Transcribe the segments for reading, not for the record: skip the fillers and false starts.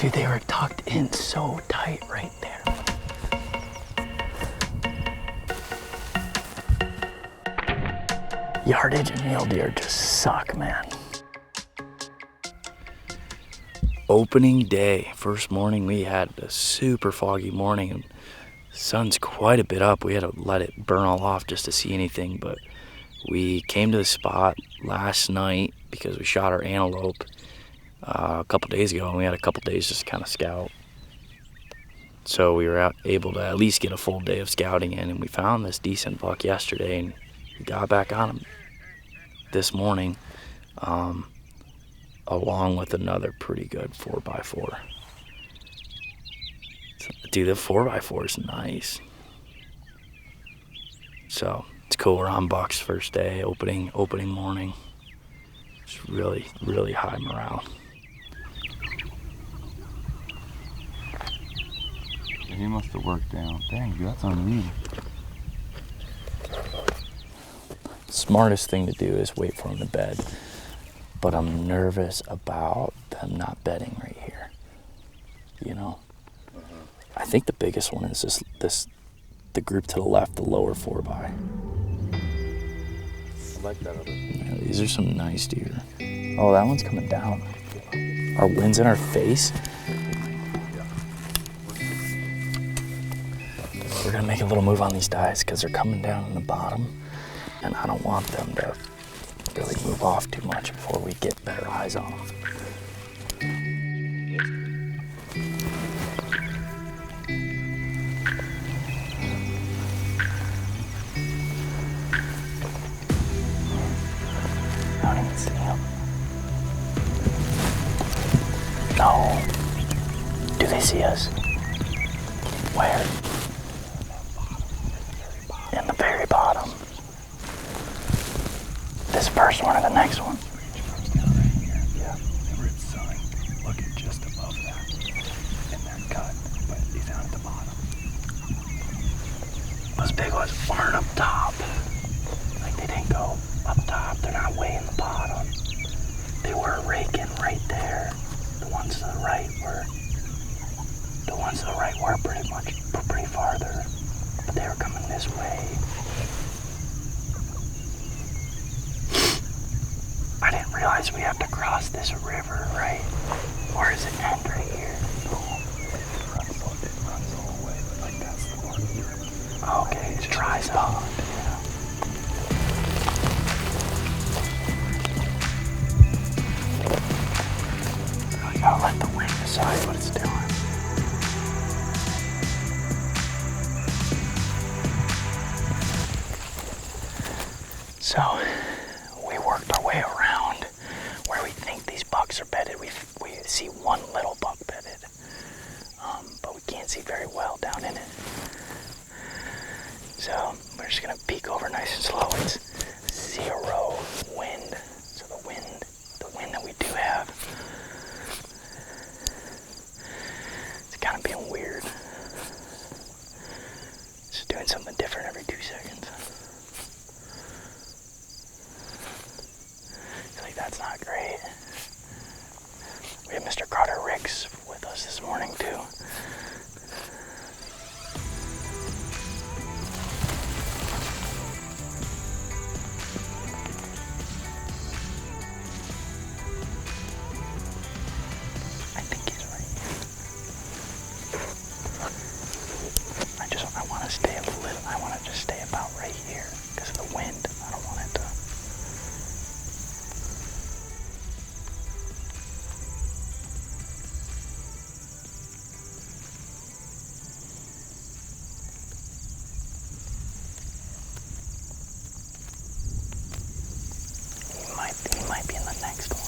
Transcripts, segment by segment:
Dude, they were tucked in so tight right there. Yardage and mule deer just suck, man. Opening day, first morning, we had a super foggy morning and sun's quite a bit up. We had to let it burn all off just to see anything, but we came to the spot last night because we shot our antelope a couple days ago, and we had a couple days just to kind of scout. So we were able to at least get a full day of scouting in, and we found this decent buck yesterday, and we got back on him this morning, along with another pretty good 4x4. Dude, the 4x4 is nice. So it's cool. We're on bucks first day, opening morning. It's really, really high morale. He must have worked down. Dang, dude, that's unreal. Smartest thing to do is wait for him to bed. But I'm nervous about them not bedding right here. You know? I think the biggest one is the group to the left, the lower 4x. I like that other. Yeah, these are some nice deer. Oh, that one's coming down. Our wind's in our face. We're gonna make a little move on these dies because they're coming down in the bottom, and I don't want them to really move off too much before we get better eyes on them. I don't even see them. No. Do they see us? Where? In the very bottom. This first one or the next one? Yeah, where it's sun. Look at just above that. And they're cut, but he's down at the bottom. Those big ones aren't up top. Like they didn't go up top. They're not way in the bottom. They were raking right there. The ones to the right were. The ones to the right were pretty farther. But they were coming this way. I didn't realize we have to cross this river, right? Or does it end right here? No, it runs the whole way, but like that's the part of the river. Oh, okay, it dries up. Yeah. Really gotta let the wind decide what it's doing. So, we worked our way around where we think these bucks are bedded. We see one little buck bedded, but we can't see very well down in it. So, we're just gonna peek over nice and slow. It's 0 wind. So the wind that we do have, it's kind of being weird. Just doing something different every 2 seconds. That's not great. We have Mr. Carter Ricks with us this morning too. I think he's right here. I want to stay I want to just stay about right here because of the wind. I don't want it to. He might be in the next one.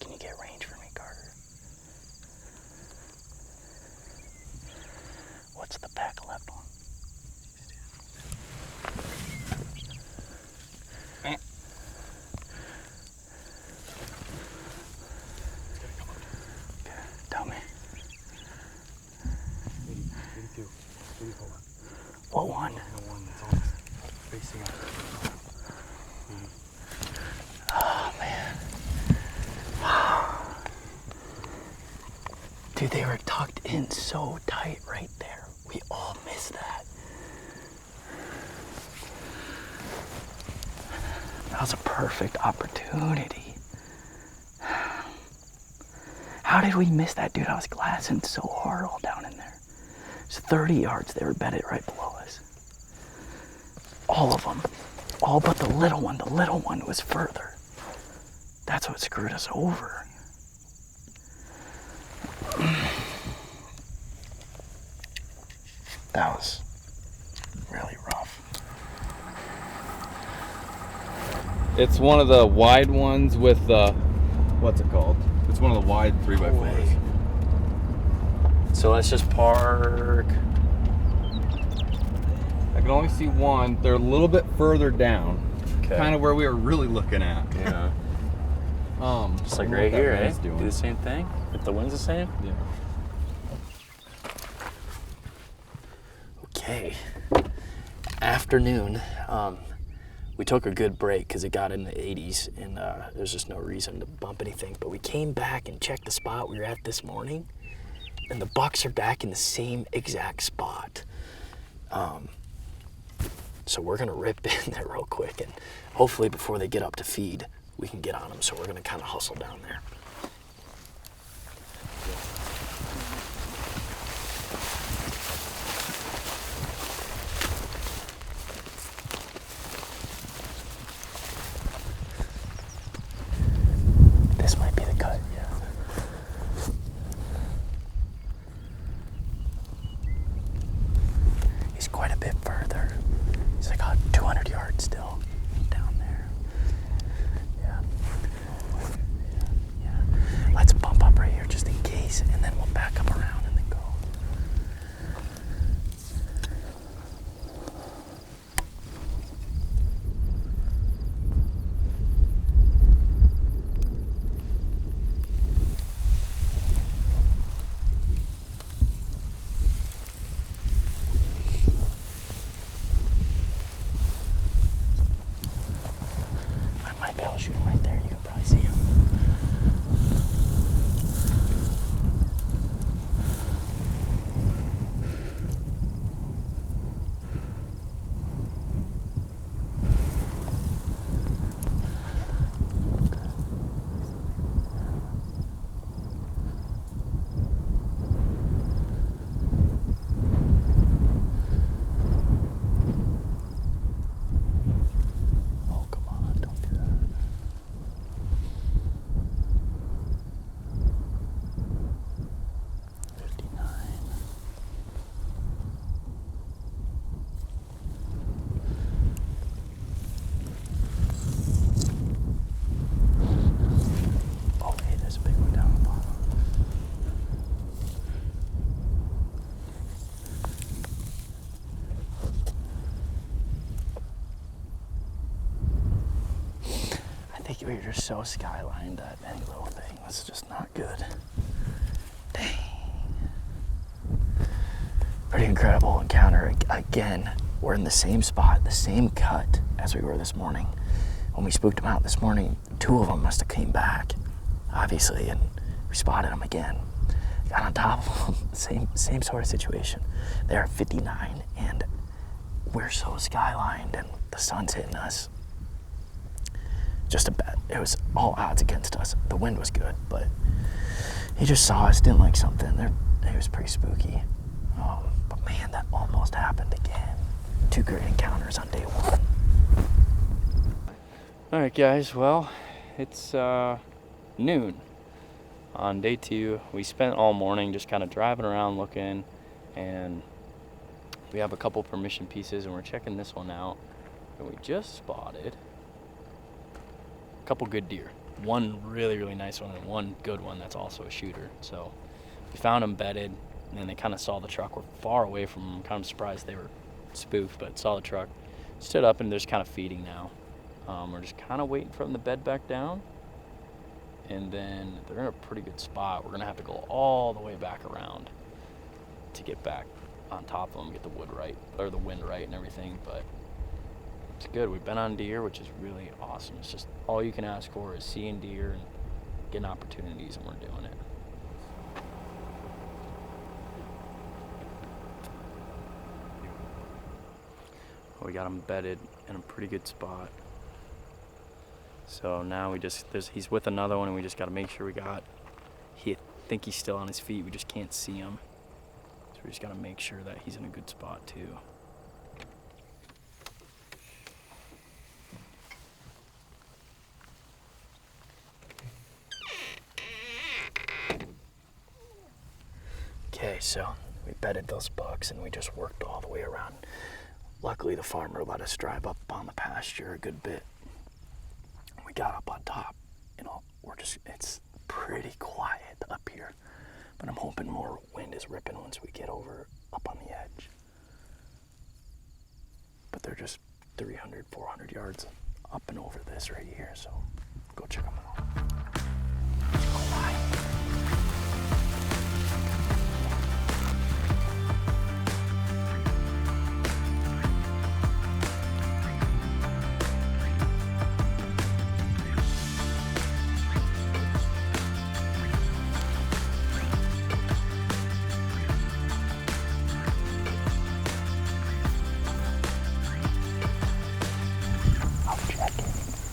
Can you get range for me, Carter? What's the back left one? Tell me. 82, 84. What one? The one that's on facing out. Oh, man. Dude, they were tucked in so tight right there. We all missed that. That was a perfect opportunity. How did we miss that, dude? I was glassing so hard all down in there. It's 30 yards. They were bedded right below us. All of them. All but the little one. The little one was further. That's what screwed us over. That was really rough. It's one of the wide ones with the, what's it called? It's one of the wide 3x4s. So let's just park. I can only see one. They're a little bit further down. Okay. Kind of where we were really looking at. Yeah. Just like I don't know right what that here, eh? wind's doing. Do the same thing? If the wind's the same? Yeah. Okay. Afternoon. We took a good break because it got in the 80s and there's just no reason to bump anything. But we came back and checked the spot we were at this morning, and the bucks are back in the same exact spot. So we're gonna rip in there real quick, and hopefully before they get up to feed, we can get on them. So we're gonna kind of hustle down there. This might be the cut, yeah. He's quite a bit further. He's like 200 yards still down there. Yeah. Yeah. Let's bump up right here just in case, and then we'll back up around and then go. I might be able to shoot him right there. You can probably see him. Oh, come on, don't do that. Oh, hey, there's a big one down the bottom. I think we were just so skylined that any little thing was just not good. Dang. Pretty incredible encounter. Again, we're in the same spot, the same cut as we were this morning. When we spooked them out this morning, 2 of them must have came back, obviously, and we spotted them again. Got on top of them, same sort of situation. They're at 59, and we're so skylined, and the sun's hitting us. Just a bet. It was all odds against us. The wind was good, but he just saw us, didn't like something. It was pretty spooky. But man, that almost happened again. 2 great encounters on day 1. All right, guys. Well, it's noon on day 2. We spent all morning just kind of driving around looking, and we have a couple permission pieces, and we're checking this one out. And we just spotted a couple good deer. One really, really nice one, and one good one that's also a shooter. So we found them bedded, and then they kind of saw the truck. We're far away from them. Kind of surprised they were spoofed, but saw the truck. Stood up, and they're just kind of feeding now. We're just kind of waiting for them to bed back down, and then they're in a pretty good spot. We're gonna have to go all the way back around to get back on top of them, get the wood right, or the wind right and everything, but it's good. We've been on deer, which is really awesome. It's just all you can ask for is seeing deer and getting opportunities, and we're doing it. We got him bedded in a pretty good spot. So now he's with another one, and we just got to make sure I think he's still on his feet. We just can't see him. So we just got to make sure that he's in a good spot too. Okay, so we bedded those bucks and we just worked all the way around. Luckily, the farmer let us drive up on the pasture a good bit. We got up on top, it's pretty quiet up here, but I'm hoping more wind is ripping once we get over up on the edge. But they're just 300, 400 yards up and over this right here, so go check them out. It's quiet.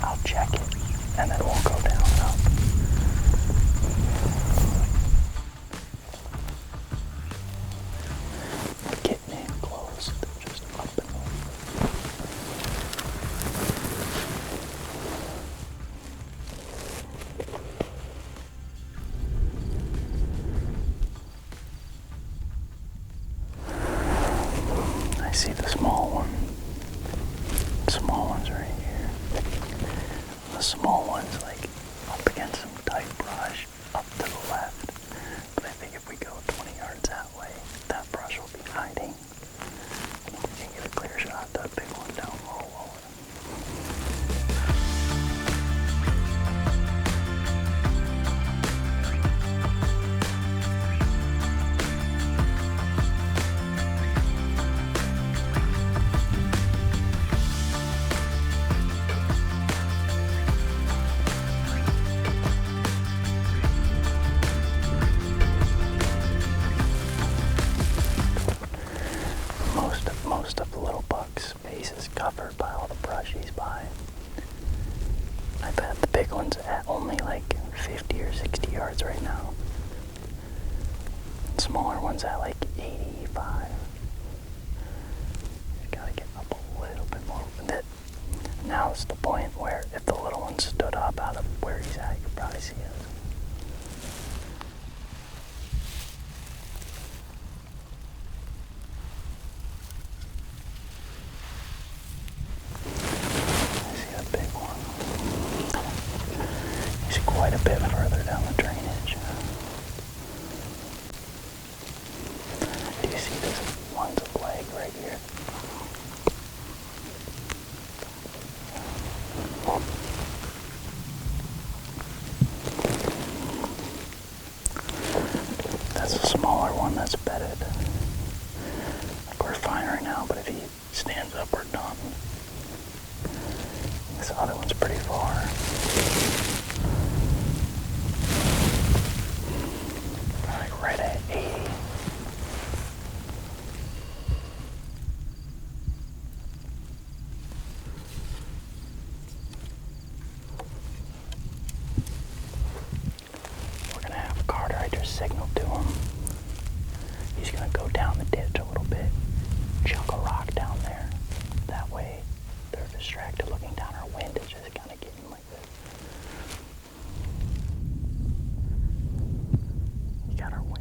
I'll check it, and then we'll go down and up. We're getting in close, they're just up and over. I see the small one. Small one's right here. The small one's like up against some tight brush up to the left. But I think if we go 20 yards that way, that brush will be hiding. And we can get a clear shot. That big one down low. Most of the little buck's face is covered by all the brush he's by. I bet the big one's at only like 50 or 60 yards right now. Smaller one's at like 85. You gotta get up a little bit more with it. Now's the point where if the little one stood up out of where he's at, you could probably see it. Quite a bit further down the drainage. Do you see this one's leg right here? That's a smaller one that's bedded. Like we're fine right now, but if he stands up, we're done. This other one's pretty far. Right at 80. We're gonna have Carter, I just signaled to him. He's gonna go down the ditch a little bit, chunk a rock down there. That way they're distracted looking down. Our wind is just kind of getting like this. You got our wind.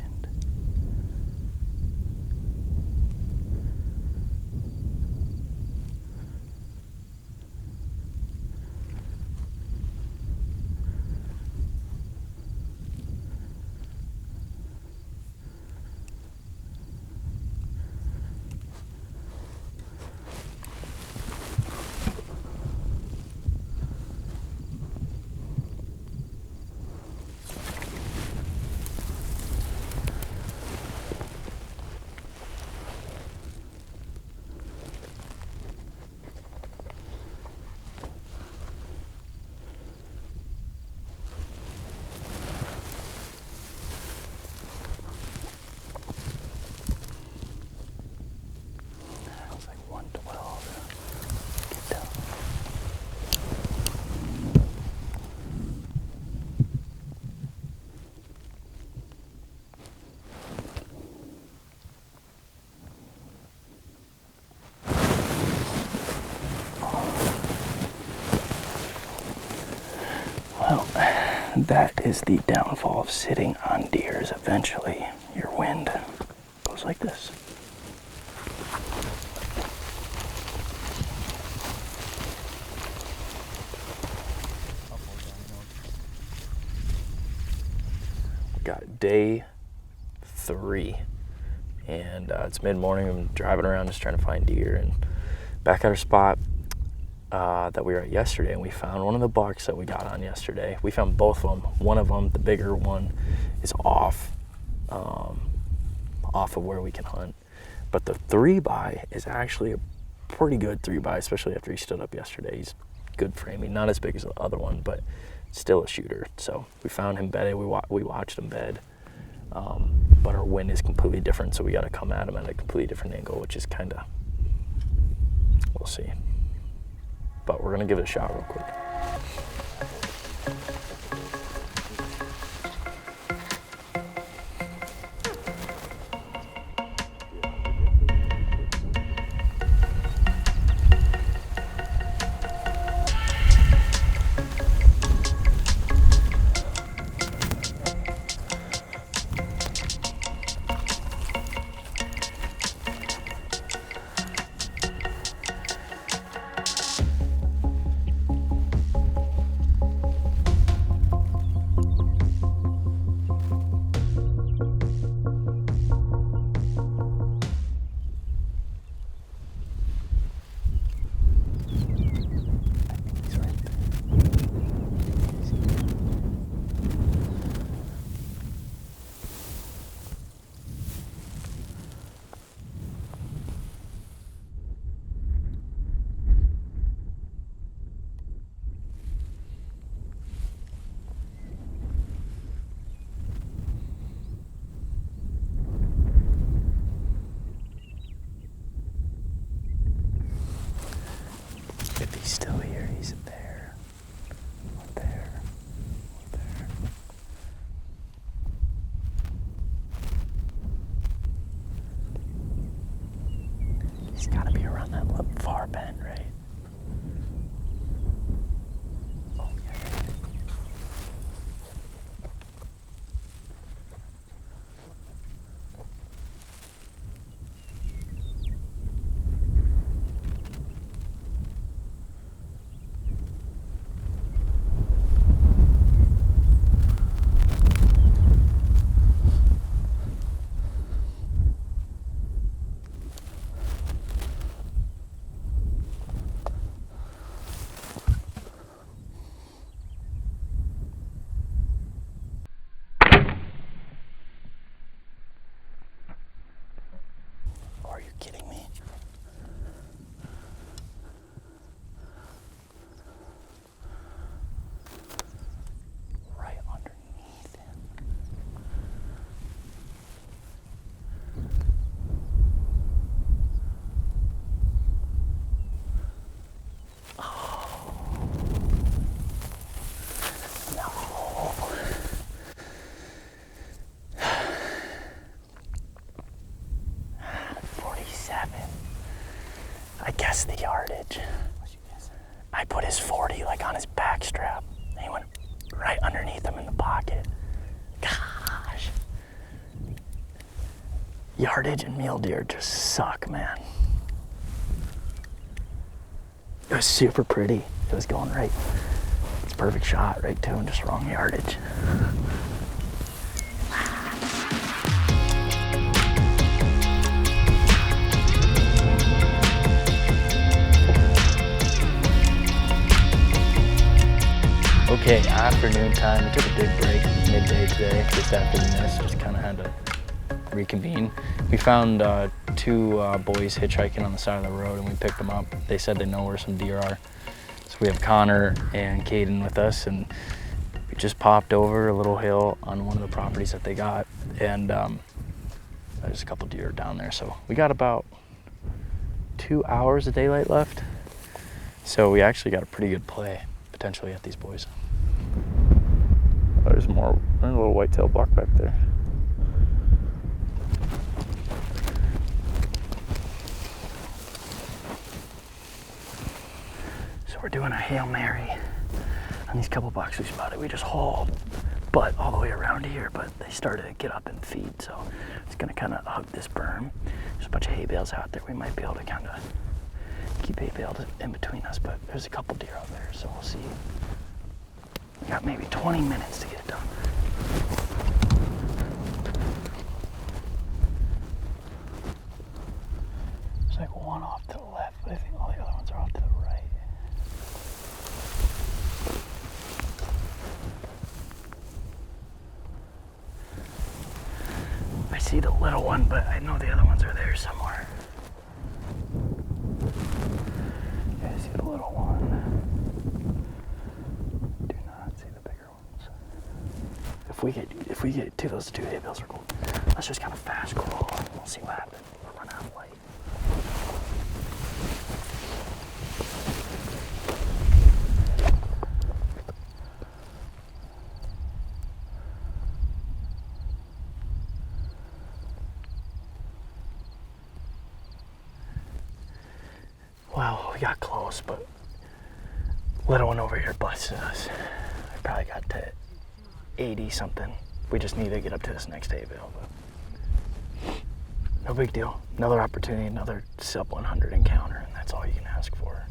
that is the downfall of sitting on deers. Eventually, your wind goes like this. Got day 3, and it's mid-morning. I'm driving around just trying to find deer, and back at our spot that we were at yesterday, and we found one of the bucks that we got on yesterday. We found both of them. One of them, the bigger one, is off of where we can hunt, but the 3x is actually a pretty good 3x, especially after he stood up yesterday. He's good framing, not as big as the other one, but still a shooter. So we found him bedded. We watched him bed, but our wind is completely different, so we got to come at him at a completely different angle, which is kind of, we'll see. But we're gonna give it a shot real quick. If he's still here, he's there. There. There. He's gotta be around that little far bend, right? Oh, yeah. Are you kidding me? Right underneath him. Oh. No. 47. I guessed the yardage. I put his 40 like on his back strap. And he went right underneath him in the pocket. Gosh. Yardage and mule deer just suck, man. It was super pretty. It was going right. It's a perfect shot right to him, just wrong yardage. Okay, afternoon time. We took a big break midday today, just after the mist. Just kind of had to reconvene. We found 2 boys hitchhiking on the side of the road, and we picked them up. They said they know where some deer are. So we have Connor and Caden with us, and we just popped over a little hill on one of the properties that they got, and there's a couple deer down there. So we got about 2 hours of daylight left. So we actually got a pretty good play potentially at these boys. There's more. There's a little whitetail buck back there. So we're doing a Hail Mary. And these couple bucks we spotted, we just hauled butt all the way around here, but they started to get up and feed, so it's gonna kind of hug this berm. There's a bunch of hay bales out there. We might be able to kind of keep hay bales in between us, but there's a couple deer out there, so we'll see. We got maybe 20 minutes to get it done. There's like one off to the left, but I think all the other ones are off to the right. I see the little one, but I know the other ones are there somewhere. Yeah, I see the little one. Do not see the bigger ones. If we get to those 2 hay bales, are cool. Let's just kind of fast crawl and we'll see what happens. We'll run out of light. Well, we got close, but little one over here busted us. I probably got to 80 something. We just need to get up to this next hay bale, but no big deal. Another opportunity, another sub 100 encounter, and that's all you can ask for.